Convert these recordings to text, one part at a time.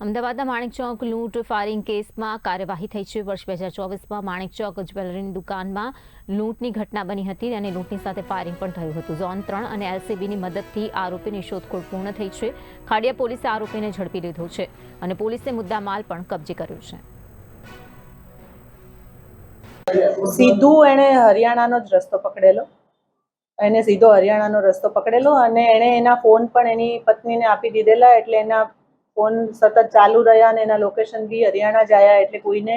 અમદાવાદના માણેકચોક લૂંટ ફાયરિંગ કેસમાં કાર્યવાહી થઈ છે। વર્ષ 2024માં માણેકચોક જ્વેલરીની દુકાનમાં લૂંટની ઘટના બની હતી અને લૂંટની સાથે ફાયરિંગ પણ થયું હતું। ઝોન 3 અને એલસીબીની મદદથી આરોપીની શોધખોળ પૂર્ણ થઈ છે। ખાડિયા પોલીસે આરોપીને ઝડપી લીધો છે અને પોલીસે મુદ્દામાલ પણ કબજે કર્યો છે। સીધું એણે હરિયાણાનો જ રસ્તો પકડેલો અને એણે એના ફોન પણ એની પત્નીને આપી દીધેલા, એટલે એના ફોન સતત ચાલુ રહ્યા અને એના લોકેશન બી હરિયાણા જ આવ્યા, એટલે કોઈને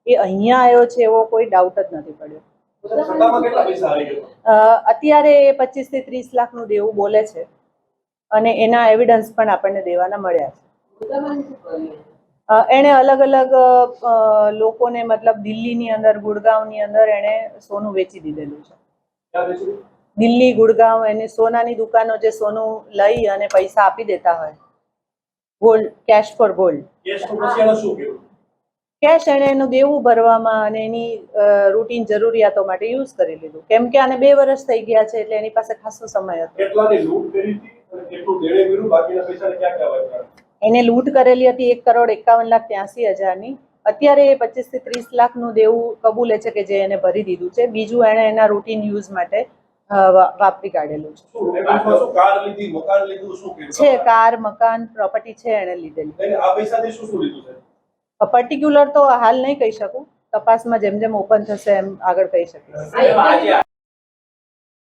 એ અહીંયા આવ્યો છે એવો કોઈ ડાઉટ જ નથી પડ્યો। અત્યારે એ 25 થી 30 લાખનું દેવું બોલે છે અને એના એવિડન્સ પણ આપણને દેવાના મળ્યા છે। એણે અલગ અલગ લોકોને, મતલબ દિલ્હીની અંદર, ગુડગાંવની અંદર એણે સોનું વેચી દીધેલું છે। દિલ્હી, ગુડગાંવ, એની સોનાની દુકાનો જે સોનું લઈ અને પૈસા આપી દેતા હોય, gold, cash for gold, cash એણે એનું દેવું ભરવામાં અને એની રૂટીન જરૂરિયાતો માટે યુઝ કરી લીધું, કેમ કે આને 2 વર્ષ થઈ ગયા છે, એટલે એની પાસે ખાસો સમય હતો। એને લૂંટ કરેલી હતી 1,51,83,000ની। અત્યારે એ 25 થી 30 લાખનું દેવું કબૂલે છે કે જે એને ભરી દીધું છે। બીજું એણે એના રૂટીન યુઝ માટે વાપરી કાઢેલું છે। કાર, મકાન, પ્રોપર્ટી છે એણે લીધેલી। પર્ટિક્યુલર તો હાલ નહીં કહી શકું, તપાસમાં જેમ જેમ ઓપન થશે એમ આગળ કહી શકીશ।